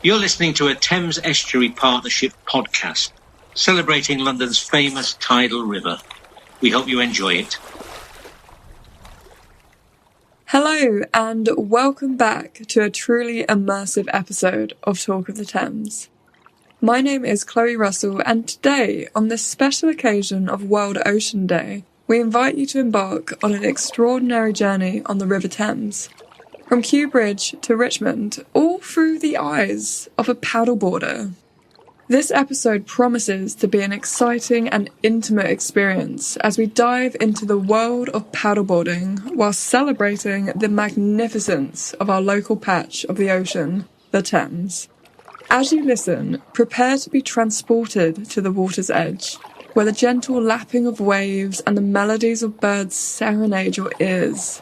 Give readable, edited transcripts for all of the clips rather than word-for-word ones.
You're listening to a Thames Estuary Partnership podcast, celebrating London's famous tidal river. We hope you enjoy it. Hello, and welcome back to a truly immersive episode of Talk of the Thames. My name is Chloe Russell, and today, on this special occasion of World Ocean Day, we invite you to embark on an extraordinary journey on the River Thames. From Kew Bridge to Richmond, all through the eyes of a paddleboarder. This episode promises to be an exciting and intimate experience as we dive into the world of paddleboarding while celebrating the magnificence of our local patch of the ocean, the Thames. As you listen, prepare to be transported to the water's edge, where the gentle lapping of waves and the melodies of birds serenade your ears.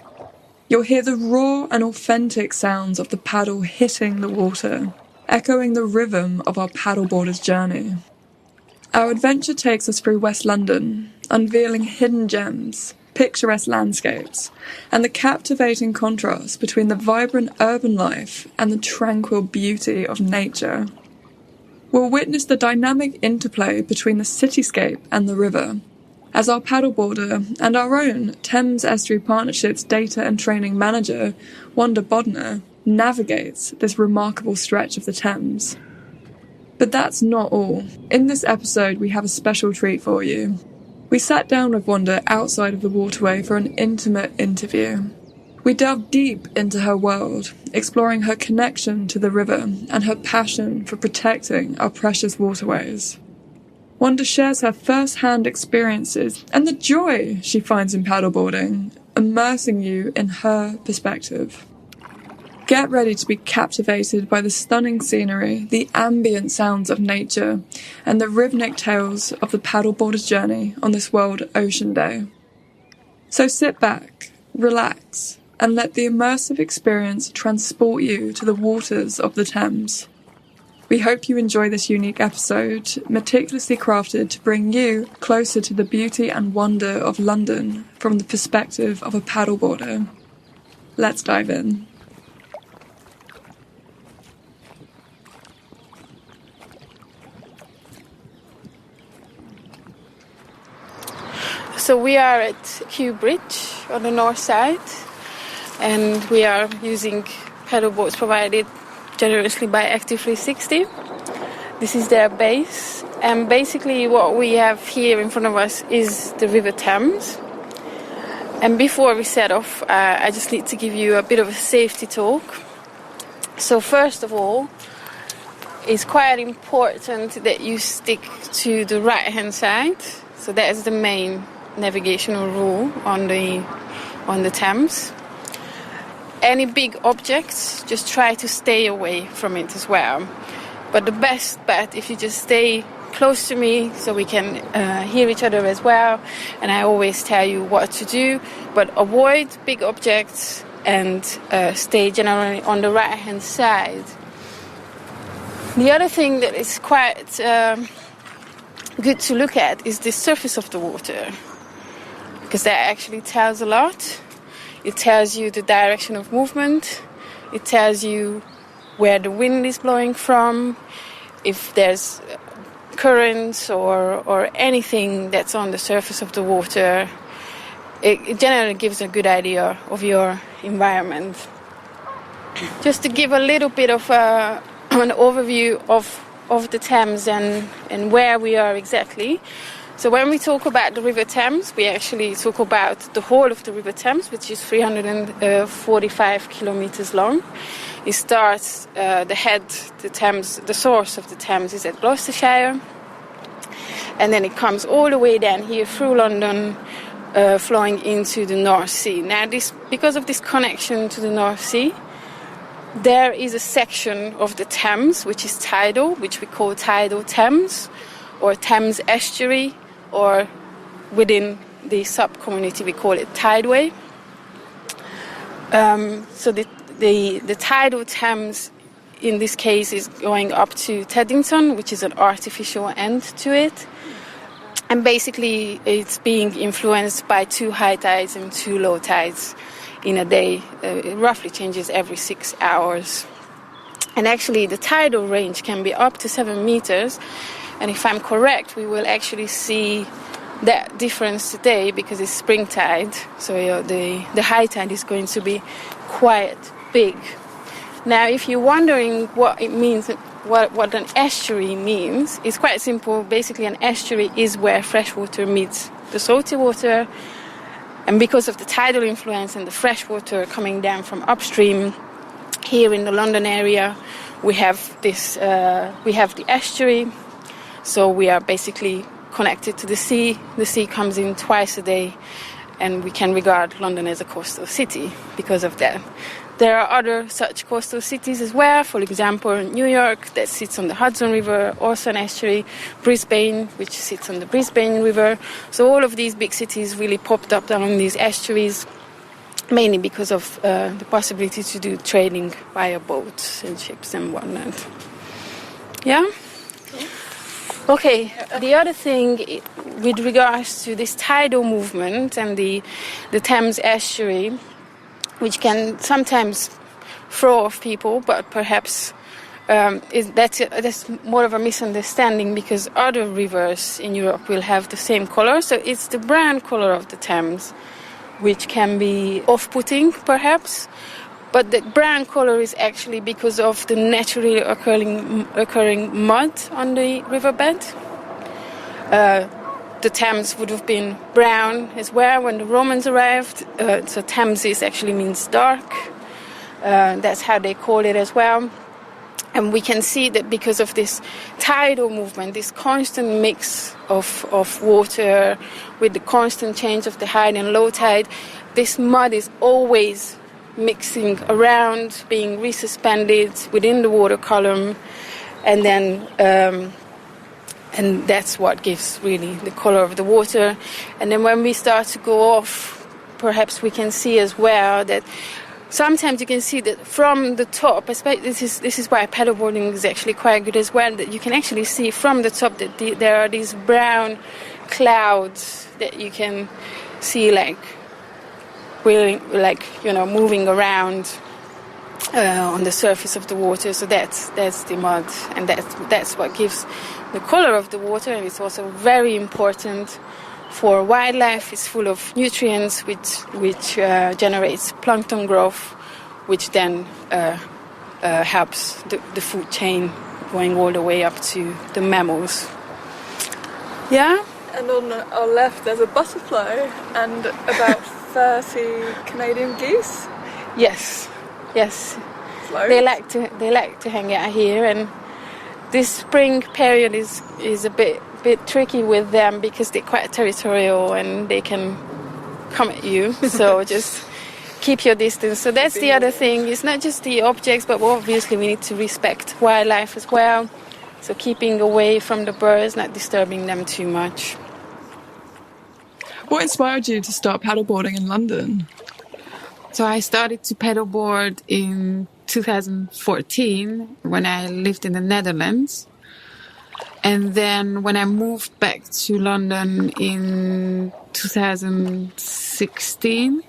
You'll hear the raw and authentic sounds of the paddle hitting the water, echoing the rhythm of our paddleboarder's journey. Our adventure takes us through West London, unveiling hidden gems, picturesque landscapes, and the captivating contrast between the vibrant urban life and the tranquil beauty of nature. We'll witness the dynamic interplay between the cityscape and the river, as our paddleboarder and our own Thames Estuary Partnership's data and training manager, Wanda Bodnar, navigates this remarkable stretch of the Thames. But that's not all. In this episode, we have a special treat for you. We sat down with Wanda outside of the waterway for an intimate interview. We delved deep into her world, exploring her connection to the river and her passion for protecting our precious waterways. Wanda shares her first-hand experiences and the joy she finds in paddleboarding, immersing you in her perspective. Get ready to be captivated by the stunning scenery, the ambient sounds of nature, and the rhythmic tales of the paddleboarder's journey on this World Ocean Day. So sit back, relax, and let the immersive experience transport you to the waters of the Thames. We hope you enjoy this unique episode, meticulously crafted to bring you closer to the beauty and wonder of London from the perspective of a paddleboarder. Let's dive in. So we are at Kew Bridge on the north side, and we are using paddleboards provided generously by Active 360. This is their base, and basically what we have here in front of us is the River Thames. And before we set off, I just need to give you a bit of a safety talk. So first of all, it's quite important that you stick to the right-hand side. So that is the main navigational rule on the Thames. Any big objects, just try to stay away from it as well. But the best bet, if you just stay close to me so we can hear each other as well, and I always tell you what to do, but avoid big objects and stay generally on the right hand side. The other thing that is quite good to look at is the surface of the water, because that actually tells a lot. It tells you the direction of movement, it tells you where the wind is blowing from, if there's currents or anything that's on the surface of the water. It generally gives a good idea of your environment. Just to give a little bit of an overview of the Thames and where we are exactly. So when we talk about the River Thames, we actually talk about the whole of the River Thames, which is 345 kilometers long. It starts, the source of the Thames is at Gloucestershire, and then it comes all the way down here through London, flowing into the North Sea. Now, because of this connection to the North Sea, there is a section of the Thames which is tidal, which we call tidal Thames, or Thames Estuary, or within the sub-community we call it tideway. So the tidal Thames in this case is going up to Teddington, which is an artificial end to it. And basically it's being influenced by 2 high tides and 2 low tides in a day. It roughly changes every 6 hours. And actually the tidal range can be up to 7 meters. And if I'm correct, we will actually see that difference today because it's spring tide. So the high tide is going to be quite big. Now, if you're wondering what it means, what an estuary means, it's quite simple. Basically, an estuary is where fresh water meets the salty water. And because of the tidal influence and the fresh water coming down from upstream, here in the London area, we have this. We have the estuary, so we are basically connected to the sea. The sea comes in twice a day, and we can regard London as a coastal city because of that. There are other such coastal cities as well. For example, New York, that sits on the Hudson River, also an estuary. Brisbane, which sits on the Brisbane River. So all of these big cities really popped up along these estuaries, mainly because of the possibility to do trading via boats and ships and whatnot. Yeah? Okay, the other thing with regards to this tidal movement and the Thames estuary, which can sometimes throw off people, but perhaps that's more of a misunderstanding because other rivers in Europe will have the same color. So it's the brown color of the Thames, which can be off-putting, perhaps. But the brown color is actually because of the naturally occurring mud on the riverbed. The Thames would have been brown as well when the Romans arrived. So Thamesis actually means dark. That's how they call it as well. And we can see that because of this tidal movement, this constant mix of water with the constant change of the high and low tide, this mud is always mixing around, being resuspended within the water column, and then and that's what gives really the color of the water. And then when we start to go off, perhaps we can see as well that sometimes you can see that from the top, especially this is why paddleboarding is actually quite good as well, that you can actually see from the top that there are these brown clouds that you can see moving around on the surface of the water. So that's the mud, and that's what gives the color of the water. And it's also very important for wildlife. It's full of nutrients which generates plankton growth, which then helps the food chain going all the way up to the mammals. Yeah? And on our left there's a butterfly and about 30 Canadian geese. Yes. Float. They like to hang out here, and this spring period is a bit tricky with them because they're quite territorial and they can come at you. So just keep your distance. So that's the other thing. It's not just the objects, but obviously we need to respect wildlife as well. So keeping away from the birds, not disturbing them too much. What inspired you to start paddleboarding in London? So I started to paddleboard in 2014 when I lived in the Netherlands. And then when I moved back to London in 2016,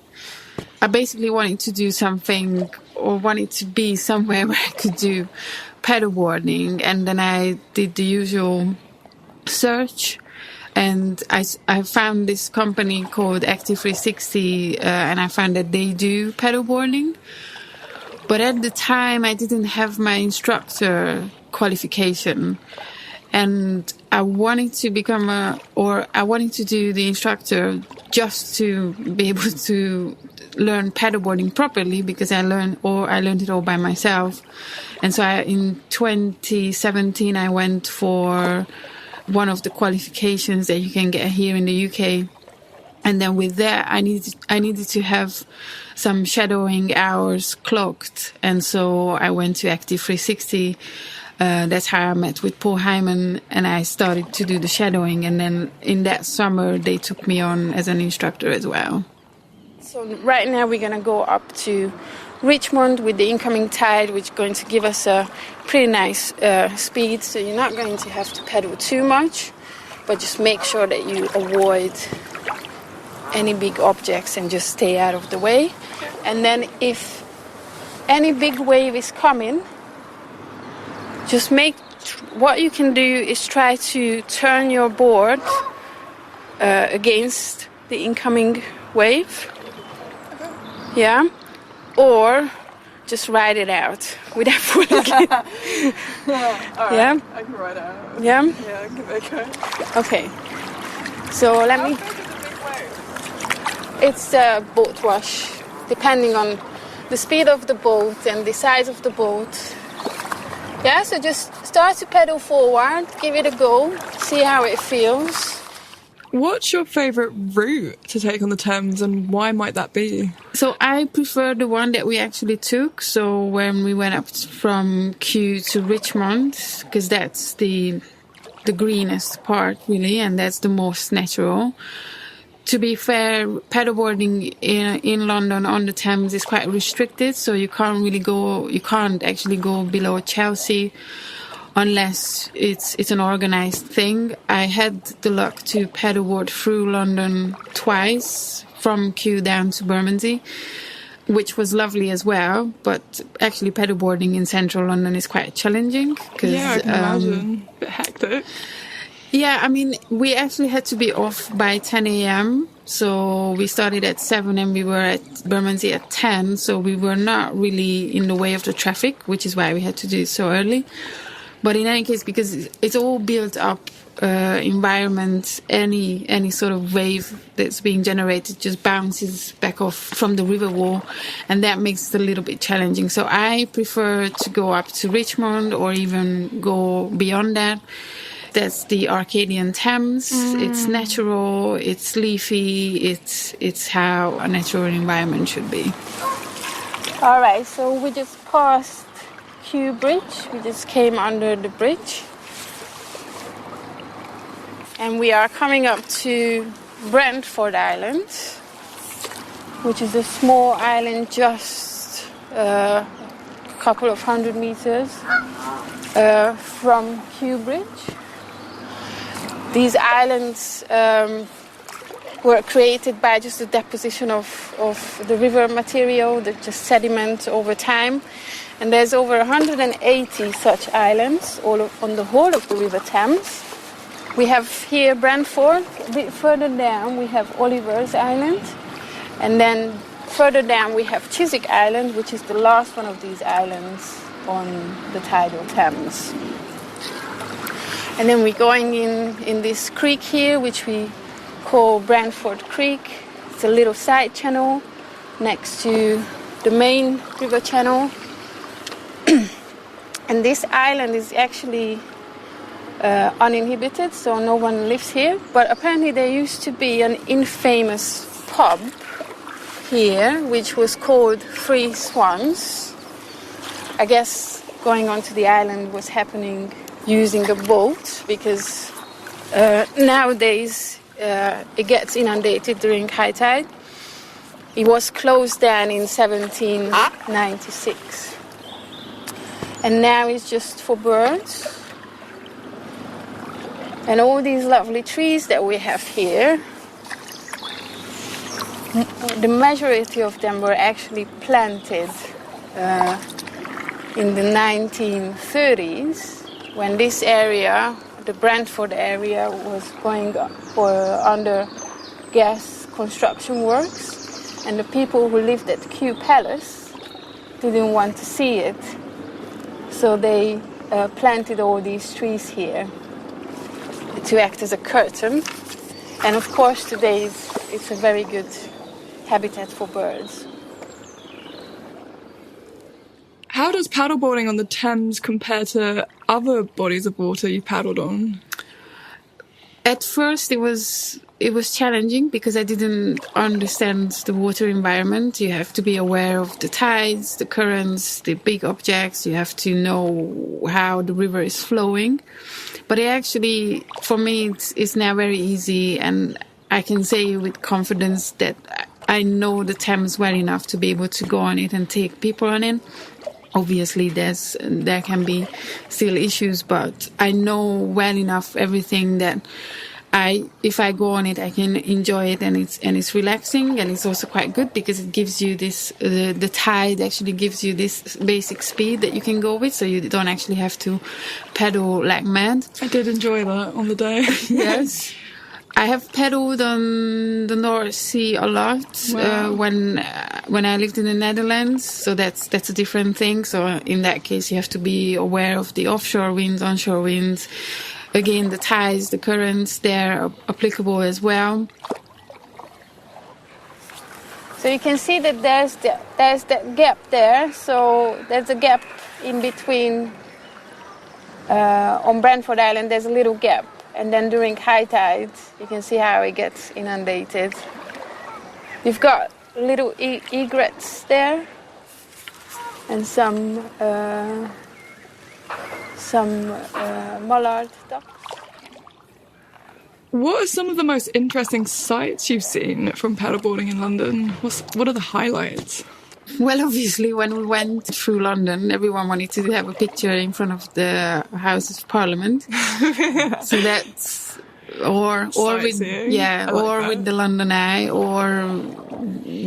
I basically wanted to do something, or wanted to be somewhere where I could do paddleboarding. And then I did the usual search, and I found this company called Active 360, and I found that they do paddleboarding. But at the time, I didn't have my instructor qualification. And I wanted to I wanted to do the instructor just to be able to learn paddleboarding properly, because I learned it all by myself. And so in 2017, I went for one of the qualifications that you can get here in the UK. And then with that, I needed to have some shadowing hours clocked. And so I went to Active 360. That's how I met with Paul Hyman, and I started to do the shadowing. And then in that summer, they took me on as an instructor as well. So right now we're going to go up to Richmond with the incoming tide, which is going to give us a pretty nice speed. So you're not going to have to pedal too much, but just make sure that you avoid any big objects and just stay out of the way. And then if any big wave is coming, what you can do is try to turn your board against the incoming wave. Yeah, or just ride it out without falling in. Yeah, I can ride it out. Yeah, Yeah, give it a go. okay. So let me. How big is a big wave? It's a boat wash, depending on the speed of the boat and the size of the boat. Yeah, so just start to pedal forward, give it a go, see how it feels. What's your favourite route to take on the Thames, and why might that be? So I prefer the one that we actually took. So when we went up from Kew to Richmond, because that's the greenest part, really, and that's the most natural. To be fair, paddleboarding in London on the Thames is quite restricted, so you can't actually go below Chelsea unless it's an organized thing. I had the luck to paddleboard through London twice, from Kew down to Bermondsey, which was lovely as well, but actually paddleboarding in central London is quite challenging. Yeah, I can imagine. A bit hectic. Yeah, I mean, we actually had to be off by 10 a.m. So we started at 7 and we were at Bermondsey at 10. So we were not really in the way of the traffic, which is why we had to do it so early. But in any case, because it's all built up environment, any sort of wave that's being generated just bounces back off from the river wall, and that makes it a little bit challenging. So I prefer to go up to Richmond or even go beyond that. That's the Arcadian Thames. It's natural, it's leafy, it's how a natural environment should be. All right, so we just passed Kew Bridge. We just came under the bridge. And we are coming up to Brentford Island, which is a small island just a couple of 100 meters from Kew Bridge. These islands were created by just the deposition of the river material, the just sediment over time. And there's over 180 such islands on the whole of the River Thames. We have here Brentford. A bit further down we have Oliver's Island. And then further down we have Chiswick Island, which is the last one of these islands on the tidal Thames. And then we're going in this creek here, which we call Brentford Creek. It's a little side channel next to the main river channel. And this island is actually uninhabited, so no one lives here. But apparently there used to be an infamous pub here, which was called Three Swans. I guess going onto the island was happening using a boat, because nowadays it gets inundated during high tide. It was closed down in 1796. And now it's just for birds. And all these lovely trees that we have here, the majority of them were actually planted in the 1930s, when this area, the Brentford area, was going under gas construction works, and the people who lived at Kew Palace didn't want to see it, so they planted all these trees here to act as a curtain. And of course today it's a very good habitat for birds. How does paddleboarding on the Thames compare to other bodies of water you've paddled on? At first it was challenging because I didn't understand the water environment. You have to be aware of the tides, the currents, the big objects. You have to know how the river is flowing. But it actually, for me, it's now very easy, and I can say with confidence that I know the Thames well enough to be able to go on it and take people on it. Obviously, there can be still issues, but I know well enough everything that if I go on it, I can enjoy it, and it's relaxing, and it's also quite good because it gives you this. The tide actually gives you this basic speed that you can go with, so you don't actually have to pedal like mad. I did enjoy that on the day. Yes. I have paddled on the North Sea a lot. Wow. When I lived in the Netherlands, so that's a different thing. So in that case, you have to be aware of the offshore winds, onshore winds. Again, the tides, the currents, they're applicable as well. So you can see that there's that gap there. So there's a gap in between. On Brantford Island, there's a little gap. And then during high tide, you can see how it gets inundated. You've got little egrets there, and some mallard ducks. What are some of the most interesting sights you've seen from paddleboarding in London? What are the highlights? Well, obviously, when we went through London, everyone wanted to have a picture in front of the Houses of Parliament. So that's or with with the London Eye or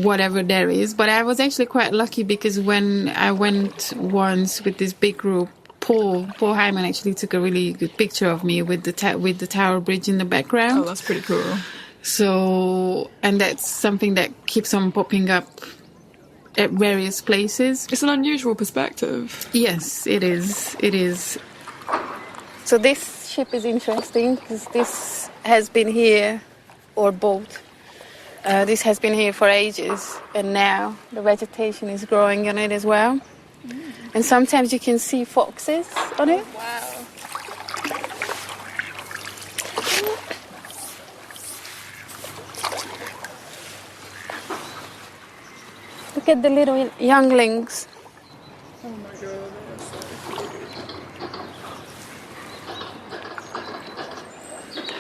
whatever there is. But I was actually quite lucky because when I went once with this big group, Paul Hyman actually took a really good picture of me with the Tower Bridge in the background. Oh, that's pretty cool. So, and that's something that keeps on popping up at various places. It's an unusual perspective. Yes, it is. It is. So this ship is interesting because this has been here, or boat. This has been here for ages, and now the vegetation is growing on it as well. And sometimes you can see foxes on it. Wow. Look at the little younglings. Oh my god.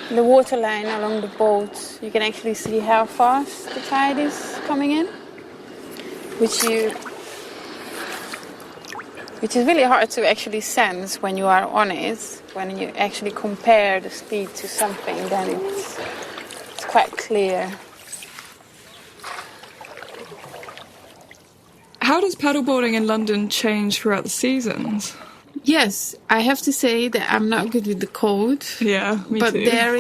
The water line along the boat, you can actually see how fast the tide is coming in, which is really hard to actually sense when you are on it. When you actually compare the speed to something, then it's quite clear. How does paddleboarding in London change throughout the seasons? Yes, I have to say that I'm not good with the cold. Yeah, me but too. there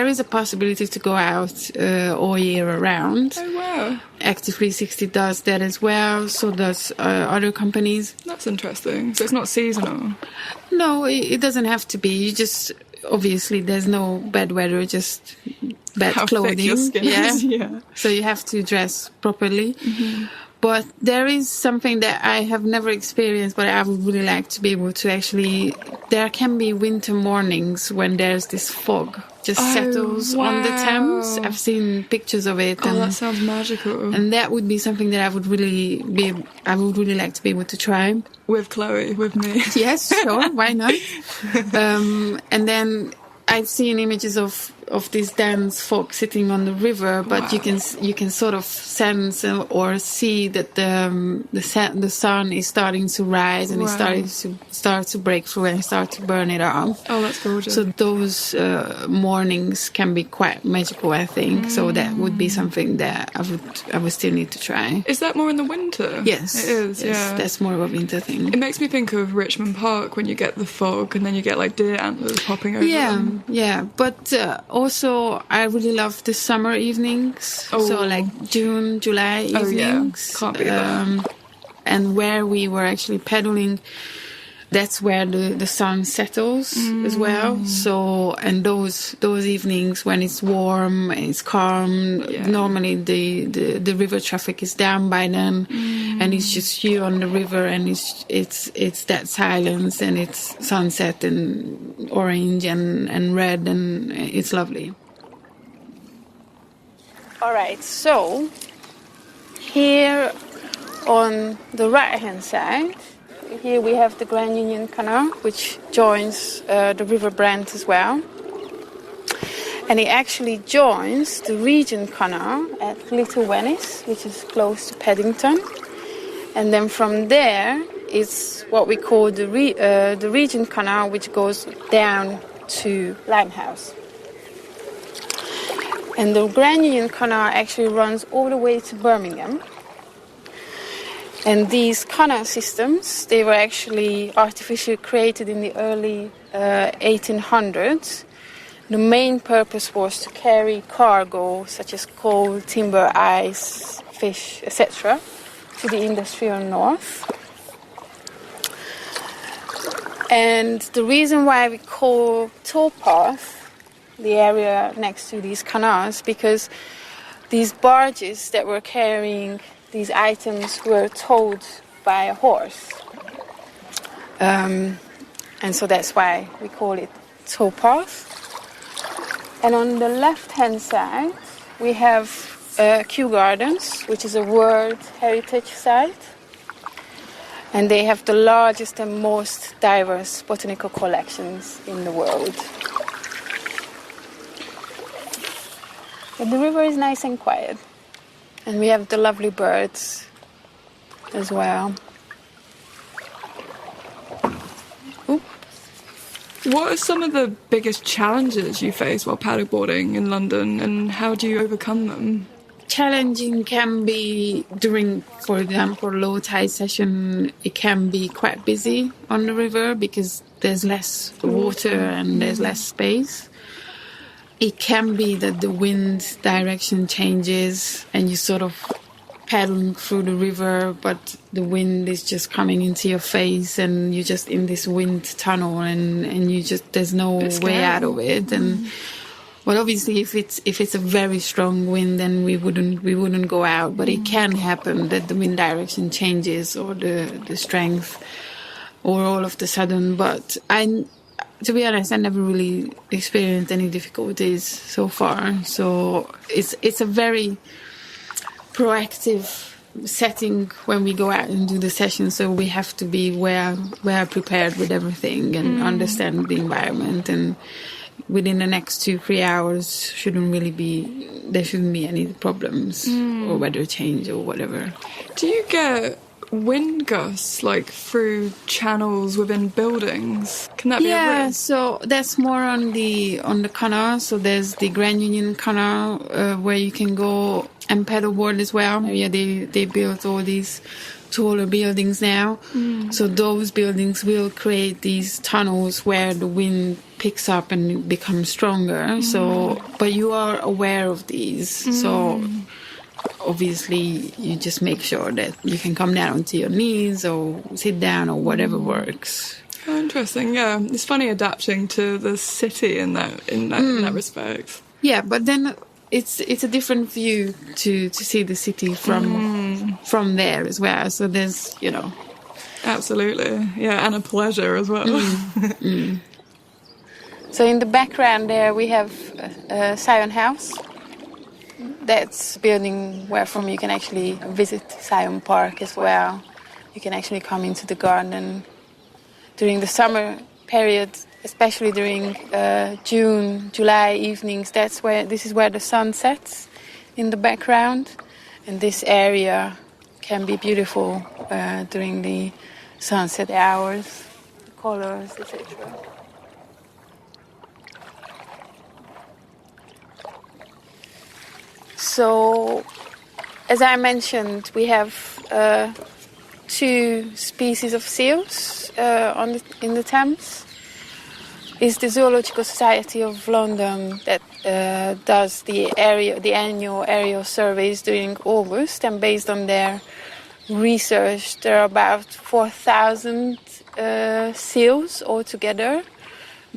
is a possibility to go out all year around. Oh wow! Active 360 does that as well. So does other companies. That's interesting. So it's not seasonal. No, it doesn't have to be. You just obviously there's no bad weather, just bad clothing. Thick your skin is. Yeah. So you have to dress properly. Mm-hmm. But there is something that I have never experienced, but I would really like to be able to actually... There can be winter mornings when there's this fog just settles on the Thames. I've seen pictures of it. Oh, that sounds magical. And that would be something that I would really like to be able to try. With Chloe, with me. Yes, sure, why not? And then I've seen images of these dense fog sitting on the river, but you can sort of sense or see that the sun is starting to rise and it's starting to break through and start to burn it off. Oh, that's gorgeous. So those mornings can be quite magical, I think. So that would be something that I would still need to try. Is that more in the winter? Yes, it is. Yes, yeah, that's more of a winter thing. It makes me think of Richmond Park when you get the fog and then you get like deer antlers popping over. Yeah, but also I really love the summer evenings. Oh. So like June, July evenings. Can't beat that. And where we were actually paddling, that's where the sun settles as well. So, and those evenings when it's warm and it's calm, normally the river traffic is down by then, and it's just you on the river, and it's that silence, and it's sunset and orange and red, and it's lovely. All right, so here on the right-hand side, here we have the Grand Union Canal, which joins the River Brant as well. And it actually joins the Regent Canal at Little Venice, which is close to Paddington. And then from there, it's what we call the Regent Canal, which goes down to Limehouse. And the Grand Union Canal actually runs all the way to Birmingham. And these canal systems, they were actually artificially created in the early 1800s. The main purpose was to carry cargo such as coal, timber, ice, fish, etc. to the industrial north. And the reason why we call towpath the area next to these canals, because these barges that were carrying these items were towed by a horse. And so that's why we call it towpath. And on the left-hand side, we have Kew Gardens, which is a World Heritage Site. And they have the largest and most diverse botanical collections in the world. But the river is nice and quiet. And we have the lovely birds as well. Ooh. What are some of the biggest challenges you face while paddleboarding in London, and how do you overcome them? Challenging can be during, for example, low tide session. It can be quite busy on the river because there's less water and there's less space. It can be that the wind direction changes and you sort of paddling through the river, but the wind is just coming into your face and you're just in this wind tunnel and you just, there's no way out of it. And well, obviously, if it's a very strong wind, then we wouldn't go out. But it can happen that the wind direction changes or the strength, or all of the sudden. But to be honest, I never really experienced any difficulties so far. So it's a very proactive setting when we go out and do the session. So we have to be well prepared with everything and understand the environment. And within the next 2-3 hours, there shouldn't be any problems or weather change or whatever. Do you get wind gusts like through channels within buildings? Can that be a risk? So that's more on the canal. So there's the Grand Union Canal where you can go and paddleboard as well. Yeah, they built all these taller buildings now. So those buildings will create these tunnels where the wind picks up and becomes stronger. So, but you are aware of these. So obviously you just make sure that you can come down to your knees or sit down or whatever works. Oh, interesting. Yeah, it's funny adapting to the city in that respect. Yeah, but then it's a different view to see the city from there as well. So there's, Absolutely. Yeah, and a pleasure as well. So in the background there we have Sion House. That's a building where from you can actually visit Sion Park as well. You can actually come into the garden during the summer period, especially during June, July evenings. This is where the sun sets in the background, and this area can be beautiful during the sunset hours, the colors, etc. So, as I mentioned, we have 2 species of seals in the Thames. It's the Zoological Society of London that does the annual aerial surveys during August, and based on their research, there are about 4,000 seals altogether.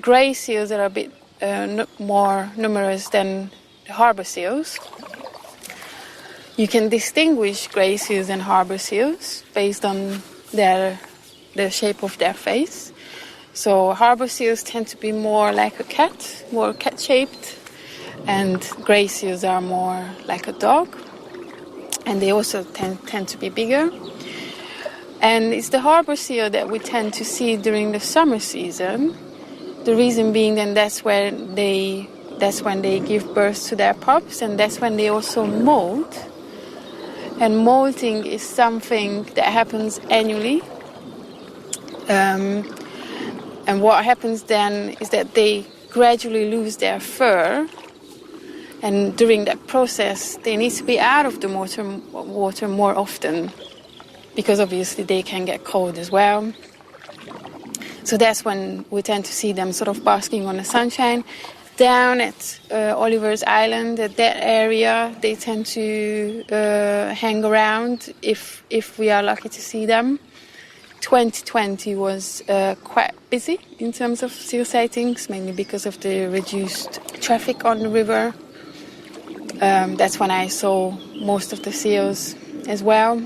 Grey seals are a bit more numerous than the harbour seals. You can distinguish grey seals and harbour seals based on the shape of their face. So harbour seals tend to be more like a cat, more cat-shaped, and grey seals are more like a dog, and they also tend to be bigger. And it's the harbour seal that we tend to see during the summer season. The reason being then that's when they give birth to their pups, and that's when they also molt. And molting is something that happens annually. And what happens then is that they gradually lose their fur, And during that process, they need to be out of the water more often, because obviously they can get cold as well. So that's when we tend to see them sort of basking on the sunshine. Down at Oliver's Island, at that area, they tend to hang around if we are lucky to see them. 2020 was quite busy in terms of seal sightings, mainly because of the reduced traffic on the river. That's when I saw most of the seals as well.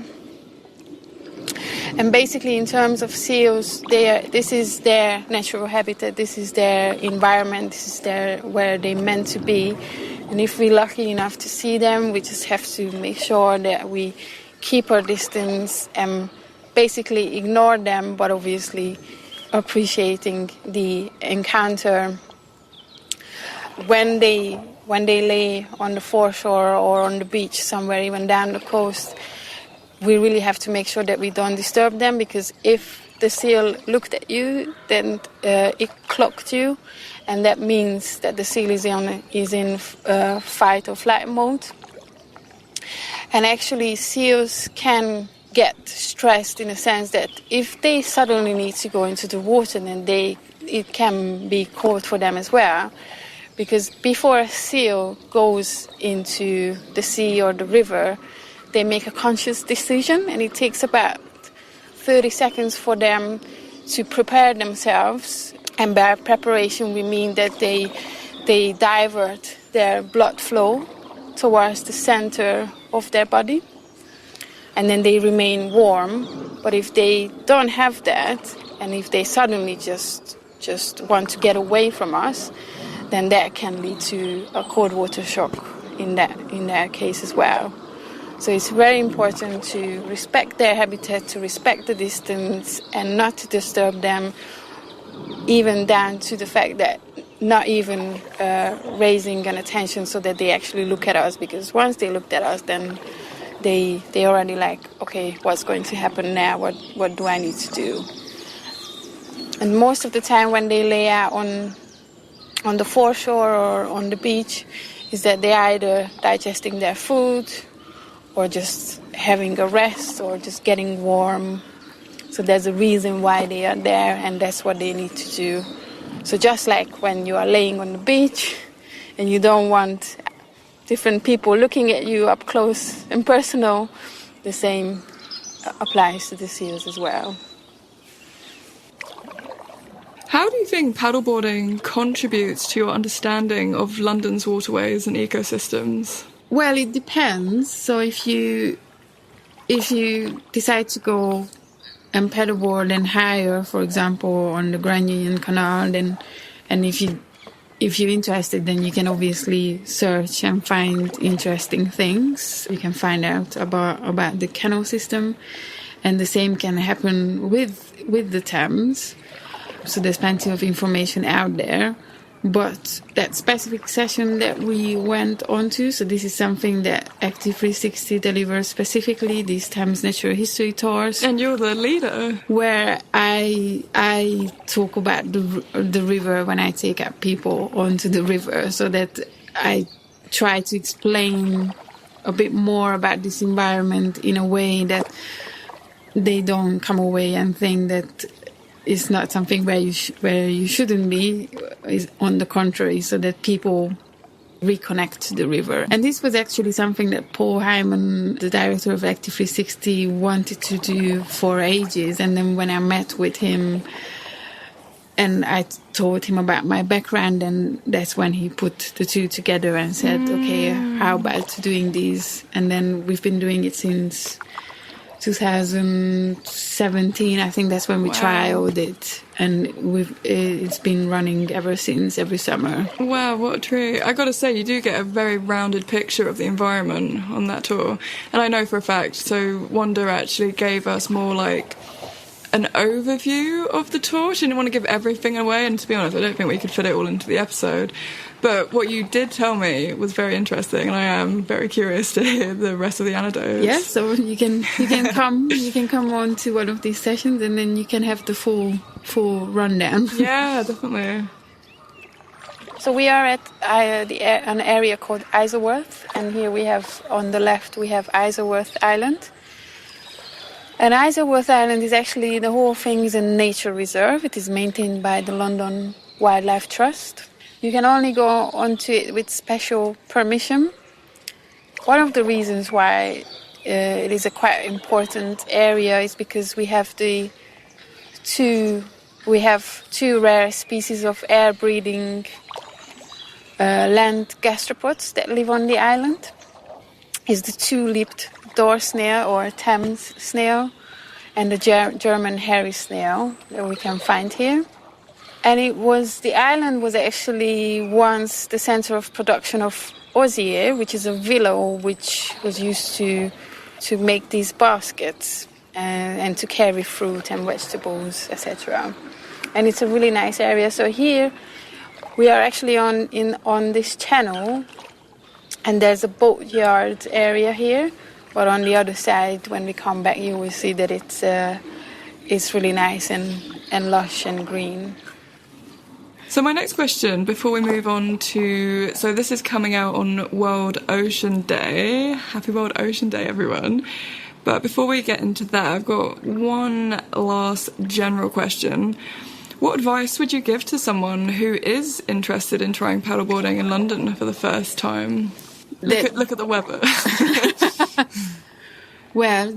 And basically, in terms of seals, this is their natural habitat, this is their environment, this is where they're meant to be. And if we're lucky enough to see them, we just have to make sure that we keep our distance and basically ignore them, but obviously appreciating the encounter. When they lay on the foreshore or on the beach somewhere, even down the coast, we really have to make sure that we don't disturb them, because if the seal looked at you, then it clocked you, and that means that the seal is in fight or flight mode. And actually, seals can get stressed in the sense that if they suddenly need to go into the water, then it can be cold for them as well. Because before a seal goes into the sea or the river, they make a conscious decision, and it takes about 30 seconds for them to prepare themselves. And by preparation, we mean that they divert their blood flow towards the center of their body, and then they remain warm. But if they don't have that, and if they suddenly just want to get away from us, then that can lead to a cold water shock in that case as well. So it's very important to respect their habitat, to respect the distance, and not to disturb them, even down to the fact that not even raising an attention so that they actually look at us, because once they looked at us, then they already like, okay, what's going to happen now? What do I need to do? And most of the time when they lay out on the foreshore or on the beach, is that they're either digesting their food, or just having a rest, or just getting warm. So there's a reason why they are there, and that's what they need to do. So just like when you are laying on the beach and you don't want different people looking at you up close and personal, the same applies to the seals as well. How do you think paddleboarding contributes to your understanding of London's waterways and ecosystems? Well, it depends. So if you decide to go and paddleboard and hire, for example, on the Grand Union Canal, and if you're interested, then you can obviously search and find interesting things. You can find out about the canal system, and the same can happen with the Thames. So there's plenty of information out there. But that specific session that we went on to, so this is something that Active 360 delivers specifically, these Thames Natural History Tours. And you're the leader. Where I talk about the river when I take up people onto the river, so that I try to explain a bit more about this environment in a way that they don't come away and think that it's not something where you shouldn't be. Is on the contrary, so that people reconnect to the river. And this was actually something that Paul Hyman, the director of Active 360, wanted to do for ages. And then when I met with him and I told him about my background, and that's when he put the two together and said, okay, how about doing these? And then we've been doing it since 2017, I think that's when we trialed it, and it's been running ever since, every summer. Wow, what a treat. I gotta say, you do get a very rounded picture of the environment on that tour. And I know for a fact, so Wanda actually gave us more like an overview of the tour. She didn't want to give everything away, and to be honest, I don't think we could fit it all into the episode. But what you did tell me was very interesting, and I am very curious to hear the rest of the anecdotes. Yeah, so you can come on to one of these sessions, and then you can have the full rundown. Yeah, definitely. So we are at an area called Isleworth, and here we have, on the left, we have Isleworth Island. And Isleworth Island is actually, the whole thing is a nature reserve. It is maintained by the London Wildlife Trust. You can only go onto it with special permission. One of the reasons why it is a quite important area is because we have two rare species of air-breathing land gastropods that live on the island. It's the two-lipped door snail or Thames snail and the German hairy snail that we can find here. And the island was actually once the center of production of osier, which is a willow which was used to make these baskets and to carry fruit and vegetables, etc. And it's a really nice area. So here we are actually on this channel, and there's a boatyard area here. But on the other side, when we come back, you will see that it's really nice and lush and green. So my next question, before we move on to... So this is coming out on World Ocean Day. Happy World Ocean Day, everyone. But before we get into that, I've got one last general question. What advice would you give to someone who is interested in trying paddleboarding in London for the first time? Look at the weather. Well,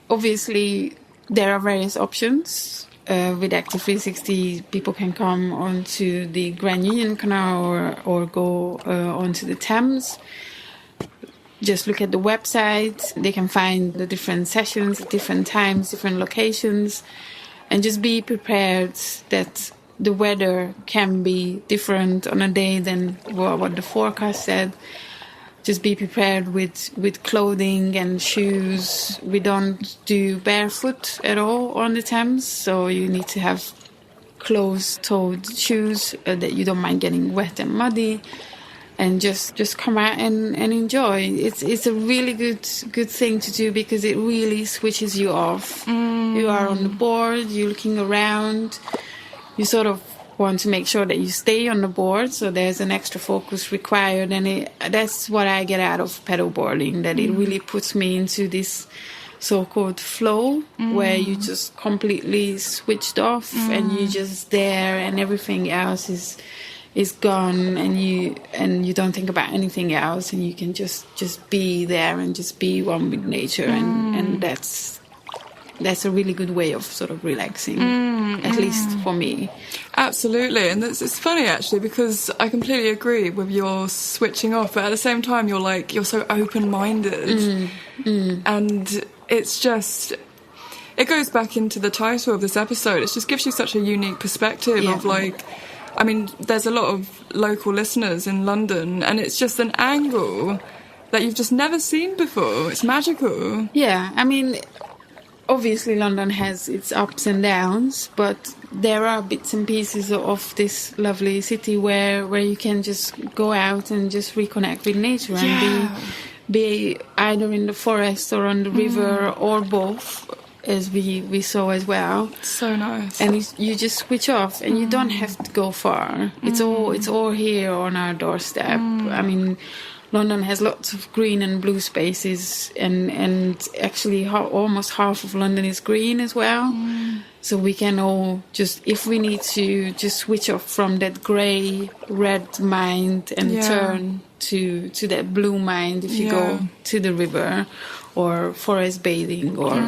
obviously there are various options. With Active 360, people can come onto the Grand Union Canal or go onto the Thames. Just look at the website. They can find the different sessions at different times, different locations, and just be prepared that the weather can be different on a day than what the forecast said. Just be prepared with clothing and shoes. We don't do barefoot at all on the Thames, so you need to have closed-toed shoes that you don't mind getting wet and muddy, and just come out and enjoy. It's a really good thing to do because it really switches you off. You are on the board, you're looking around, you sort of want to make sure that you stay on the board, so there's an extra focus required, and that's what I get out of paddleboarding, that it really puts me into this so-called flow where you just completely switched off and you're just there and everything else is gone, and you don't think about anything else, and you can just be there and just be one with nature, and that's a really good way of sort of relaxing, at least for me. Absolutely, and it's funny actually because I completely agree with your switching off, but at the same time you're so open-minded, and it's just, it goes back into the title of this episode. It just gives you such a unique perspective of I mean, there's a lot of local listeners in London, and it's just an angle that you've just never seen before. It's magical. Yeah, I mean, obviously London has its ups and downs, but there are bits and pieces of this lovely city where you can just go out and just reconnect with nature and be either in the forest or on the river or both, as we saw as well. So nice. And you just switch off, and you don't have to go far. It's all here on our doorstep. I mean, London has lots of green and blue spaces, and actually almost half of London is green as well. So we can all just, if we need to, just switch off from that grey, red mind and turn to that blue mind if you go to the river or forest bathing or...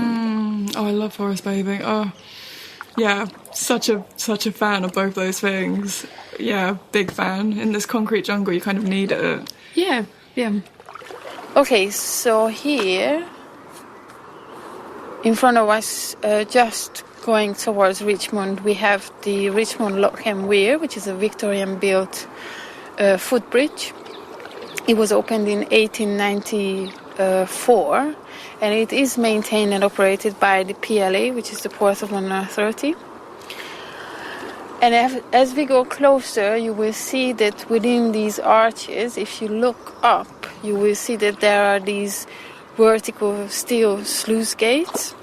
Oh, I love forest bathing. Oh, yeah, such a fan of both those things. Yeah, big fan. In this concrete jungle, you kind of need it. Yeah. Okay, so here in front of us, just going towards Richmond, we have the Richmond Lock and Weir, which is a Victorian-built footbridge. It was opened in 1894, and it is maintained and operated by the PLA, which is the Port of London Authority. And as we go closer, you will see that within these arches, if you look up, you will see that there are these vertical steel sluice gates.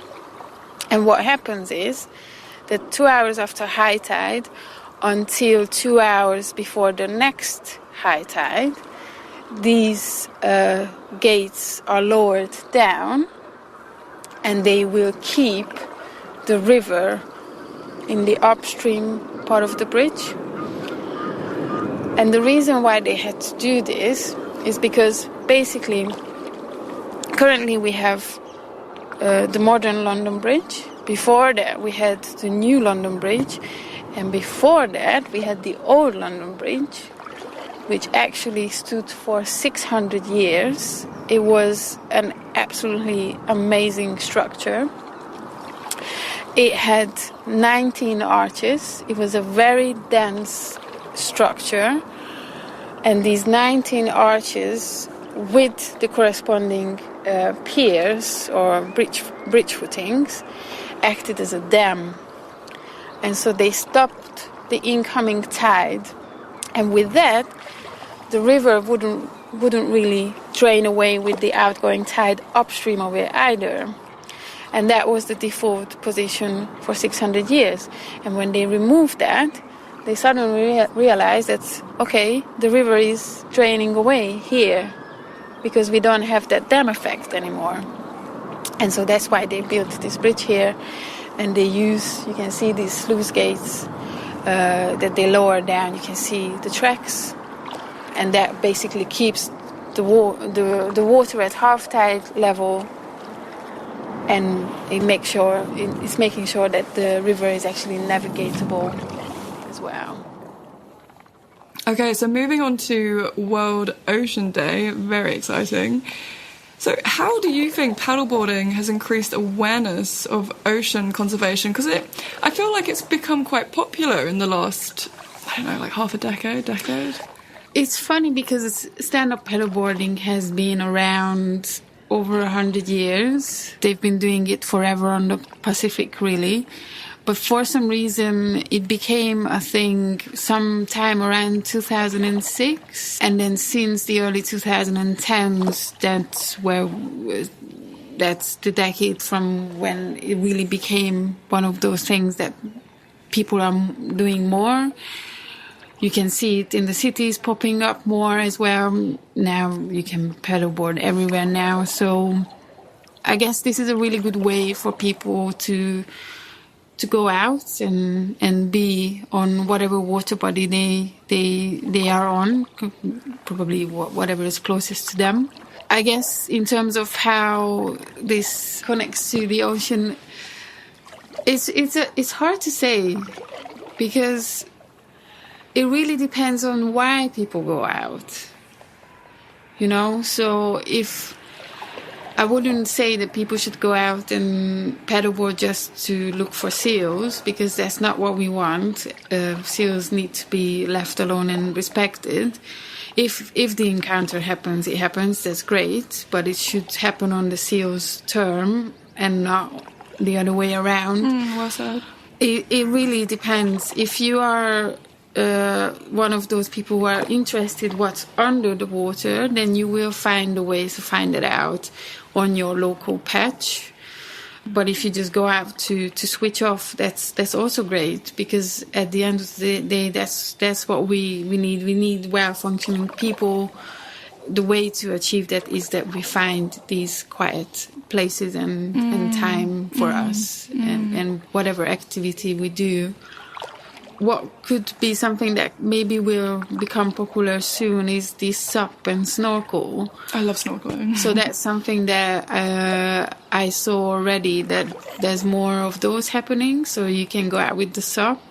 And what happens is that 2 hours after high tide, until 2 hours before the next high tide, these gates are lowered down, and they will keep the river in the upstream part of the bridge. And the reason why they had to do this is because basically currently we have the modern London Bridge. Before that we had the new London Bridge, and before that we had the old London Bridge, which actually stood for 600 years. It was an absolutely amazing structure. It had 19 arches. It was a very dense structure, and these 19 arches with the corresponding piers or bridge footings acted as a dam, and so they stopped the incoming tide, and with that the river wouldn't really drain away with the outgoing tide upstream of it either. And that was the default position for 600 years. And when they removed that, they suddenly realized that, okay, the river is draining away here because we don't have that dam effect anymore. And so that's why they built this bridge here. And they use, you can see these sluice gates that they lower down. You can see the tracks. And that basically keeps the water at half tide level, and it's making sure that the river is actually navigable as well. Okay, so moving on to World Ocean Day, very exciting. So how do you think paddleboarding has increased awareness of ocean conservation? Because I feel like it's become quite popular in the last, I don't know, like half a decade. It's funny because stand-up paddleboarding has been around over 100 years. They've been doing it forever on the Pacific, really. But for some reason, it became a thing sometime around 2006. And then since the early 2010s, that's the decade from when it really became one of those things that people are doing more. You can see it in the cities popping up more as well. Now you can paddleboard everywhere now. So I guess this is a really good way for people to go out and be on whatever water body they are on, probably whatever is closest to them. I guess in terms of how this connects to the ocean, it's hard to say, because it really depends on why people go out, So if I wouldn't say that people should go out and paddleboard just to look for seals, because that's not what we want. Seals need to be left alone and respected. If the encounter happens, it happens, that's great, but it should happen on the seal's term and not the other way around. Well said. It really depends. If you are one of those people who are interested what's under the water, then you will find a way to find it out on your local patch. But if you just go out to switch off, that's also great, because at the end of the day, that's what we need. We need well-functioning people. The way to achieve that is that we find these quiet places and time for us, and whatever activity we do. What could be something that maybe will become popular soon is the SUP and snorkel. I love snorkeling. So that's something that I saw already, that there's more of those happening. So you can go out with the SUP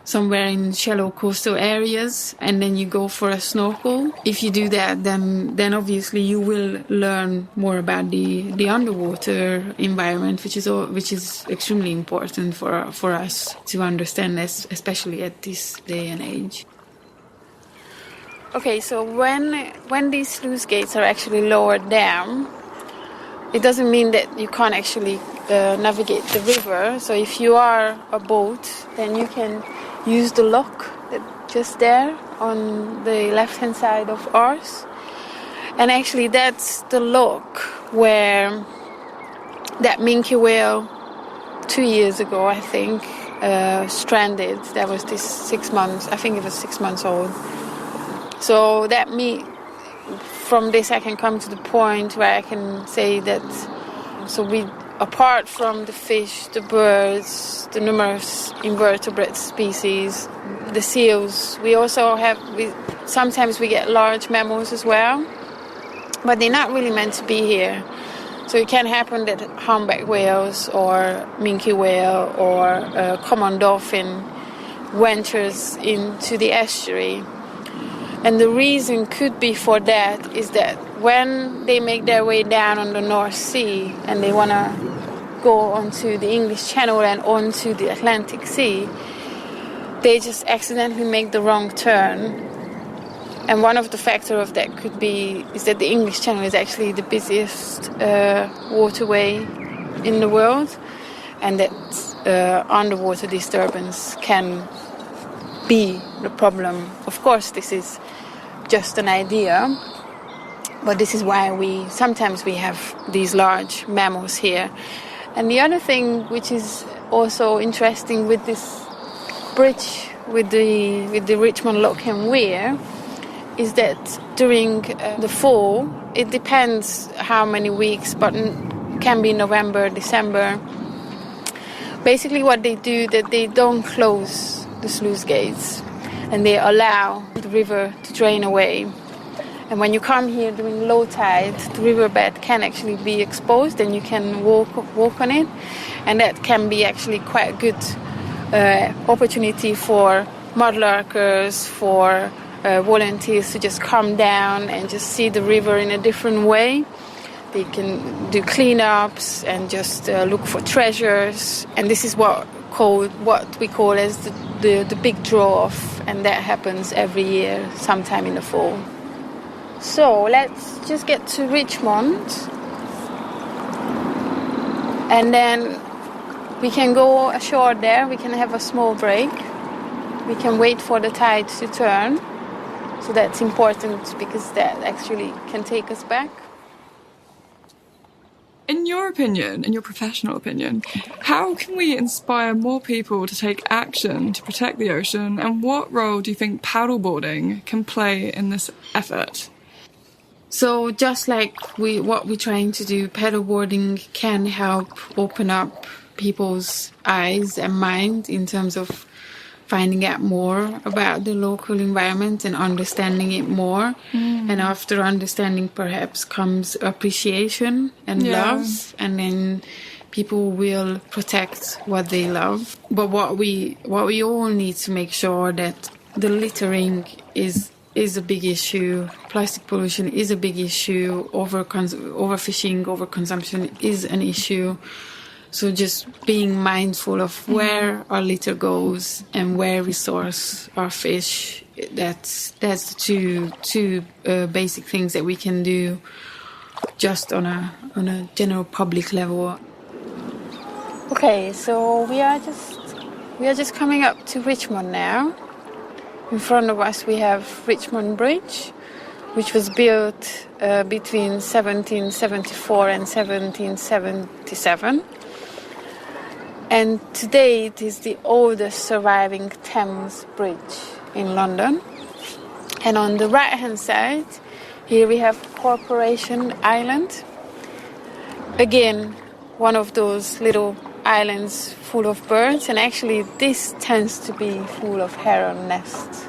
somewhere in shallow coastal areas, and then you go for a snorkel. If you do that, then obviously you will learn more about the underwater environment, which is extremely important for us to understand, especially at this day and age. Okay, so when these sluice gates are actually lowered down, it doesn't mean that you can't actually navigate the river. So if you are a boat, then you can use the lock that's just there on the left-hand side of ours. And actually that's the lock where that minke whale 2 years ago, I think, stranded. There was this 6 months, I think it was 6 months old. So from this I can come to the point where I can say that, so we, apart from the fish, the birds, the numerous invertebrate species, the seals, we also have, sometimes we get large mammals as well, but they're not really meant to be here. So it can happen that humpback whales or minke whale or common dolphin ventures into the estuary. And the reason could be for that is that when they make their way down on the North Sea and they want to go onto the English Channel and onto the Atlantic Sea, they just accidentally make the wrong turn. And one of the factors of that could be is that the English Channel is actually the busiest waterway in the world, and that underwater disturbance can be the problem. Of course, this is just an idea, but this is why sometimes we have these large mammals here. And the other thing which is also interesting with this bridge, with the Richmond Lock and Weir, is that during the fall, it depends how many weeks, but can be November, December. Basically what they do, that they don't close the sluice gates and they allow the river to drain away. And when you come here during low tide, the riverbed can actually be exposed and you can walk on it. And that can be actually quite a good opportunity for mudlarkers, for volunteers to just come down and just see the river in a different way. They can do cleanups and just look for treasures. And this is what we call as the big draw-off, and that happens every year, sometime in the fall. So let's just get to Richmond, and then we can go ashore there. We can have a small break. We can wait for the tide to turn. So that's important because that actually can take us back. In your opinion, in your professional opinion, how can we inspire more people to take action to protect the ocean, and what role do you think paddleboarding can play in this effort? So just like what we're trying to do, paddleboarding can help open up people's eyes and mind in terms of finding out more about the local environment and understanding it more. And after understanding perhaps comes appreciation and love, and then people will protect what they love. But what we all need to make sure that the littering is a big issue, plastic pollution is a big issue, overfishing, overconsumption is an issue. So just being mindful of where our litter goes and where we source our fish, that's the two basic things that we can do just on a general public level. Okay, so we are just coming up to Richmond now. In front of us we have Richmond Bridge, which was built between 1774 and 1777. And today it is the oldest surviving Thames bridge in London. And on the right-hand side, here we have Corporation Island. Again, one of those little islands full of birds. And actually this tends to be full of heron nests,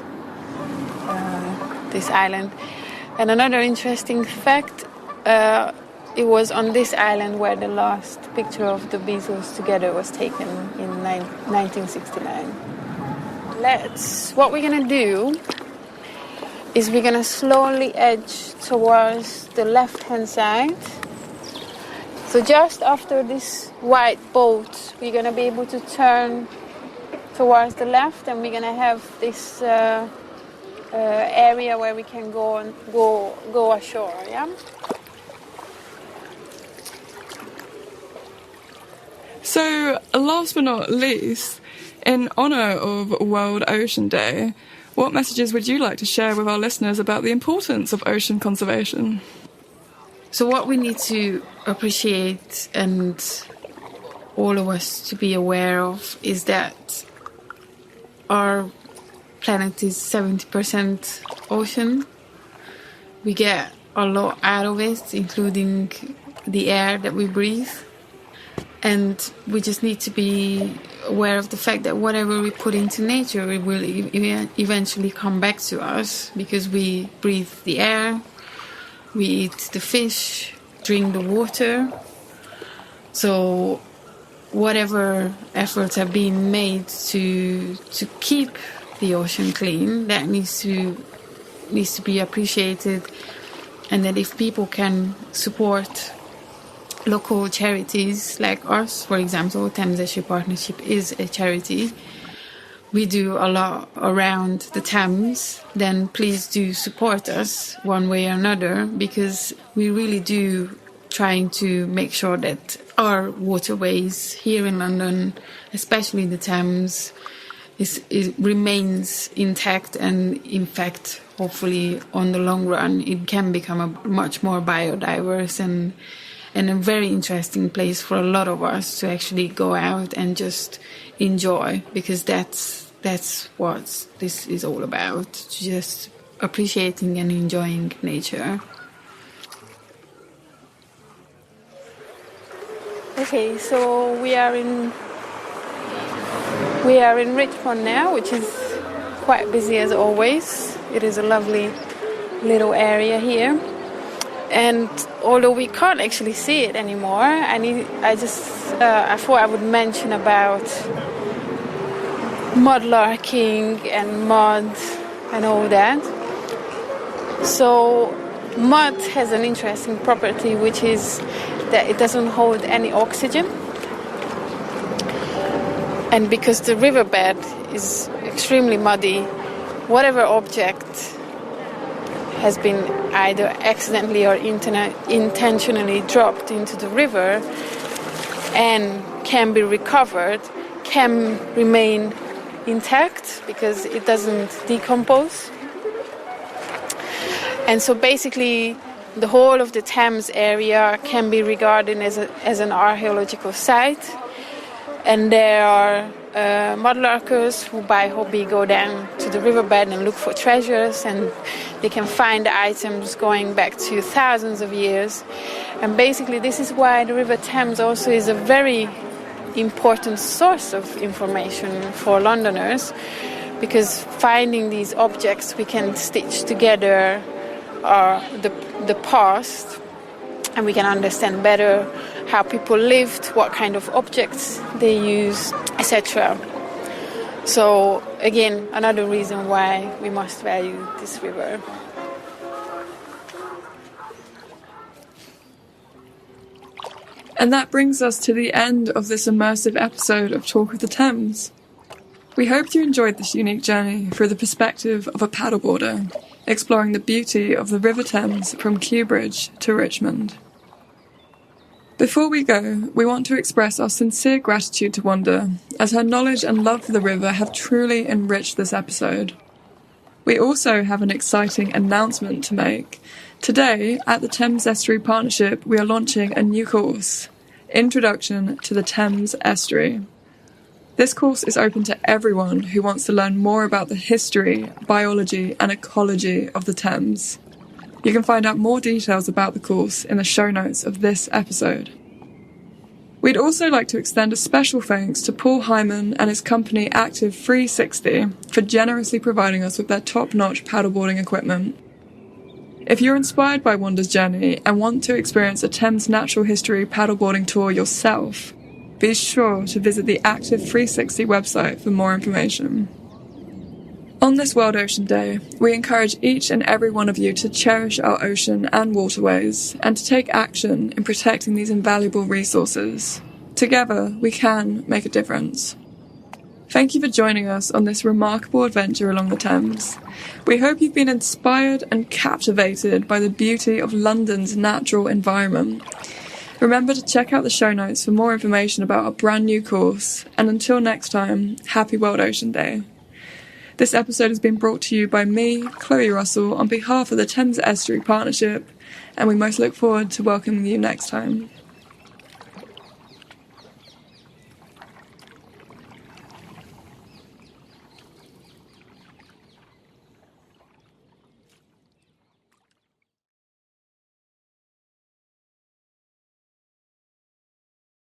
this island. And another interesting fact, it was on this island where the last picture of the Beatles together was taken in 1969. What we're going to do is we're going to slowly edge towards the left-hand side. So just after this white boat, we're going to be able to turn towards the left, and we're going to have this area where we can go ashore, yeah? So, last but not least, in honour of World Ocean Day, what messages would you like to share with our listeners about the importance of ocean conservation? So what we need to appreciate and all of us to be aware of is that our planet is 70% ocean. We get a lot out of it, including the air that we breathe. And we just need to be aware of the fact that whatever we put into nature, it will eventually come back to us, because we breathe the air, we eat the fish, drink the water. So whatever efforts are being made to keep the ocean clean, that needs to be appreciated. And that if people can support local charities like us, for example, Thames Estuary Partnership is a charity. We do a lot around the Thames, then please do support us one way or another, because we really do trying to make sure that our waterways here in London, especially the Thames, remains intact, and in fact, hopefully on the long run, it can become a much more biodiverse and a very interesting place for a lot of us to actually go out and just enjoy, because that's what this is all about, just appreciating and enjoying nature. Okay, so we are in Richmond now, which is quite busy as always. It is a lovely little area here. And although we can't actually see it anymore, I thought I would mention about mudlarking and mud and all that. So mud has an interesting property, which is that it doesn't hold any oxygen. And because the riverbed is extremely muddy, whatever object has been either accidentally or intentionally dropped into the river and can be recovered can remain intact because it doesn't decompose. And so basically the whole of the Thames area can be regarded as an archaeological site. And there are mudlarkers who by hobby go down to the riverbed and look for treasures, and they can find items going back to thousands of years. And basically this is why the River Thames also is a very important source of information for Londoners, because finding these objects we can stitch together the past, and we can understand better how people lived, what kind of objects they used, etc. So again, another reason why we must value this river. And that brings us to the end of this immersive episode of Talk of the Thames. We hope you enjoyed this unique journey through the perspective of a paddleboarder, exploring the beauty of the River Thames from Kew Bridge to Richmond. Before we go, we want to express our sincere gratitude to Wanda, as her knowledge and love for the river have truly enriched this episode. We also have an exciting announcement to make. Today, at the Thames Estuary Partnership, we are launching a new course, Introduction to the Thames Estuary. This course is open to everyone who wants to learn more about the history, biology, and ecology of the Thames. You can find out more details about the course in the show notes of this episode. We'd also like to extend a special thanks to Paul Hyman and his company Active 360 for generously providing us with their top-notch paddleboarding equipment. If you're inspired by Wanda's journey and want to experience a Thames Natural History paddleboarding tour yourself, be sure to visit the Active 360 website for more information. On this World Ocean Day, we encourage each and every one of you to cherish our ocean and waterways and to take action in protecting these invaluable resources. Together, we can make a difference. Thank you for joining us on this remarkable adventure along the Thames. We hope you've been inspired and captivated by the beauty of London's natural environment. Remember to check out the show notes for more information about our brand new course, and until next time, happy World Ocean Day. This episode has been brought to you by me, Chloe Russell, on behalf of the Thames Estuary Partnership, and we most look forward to welcoming you next time.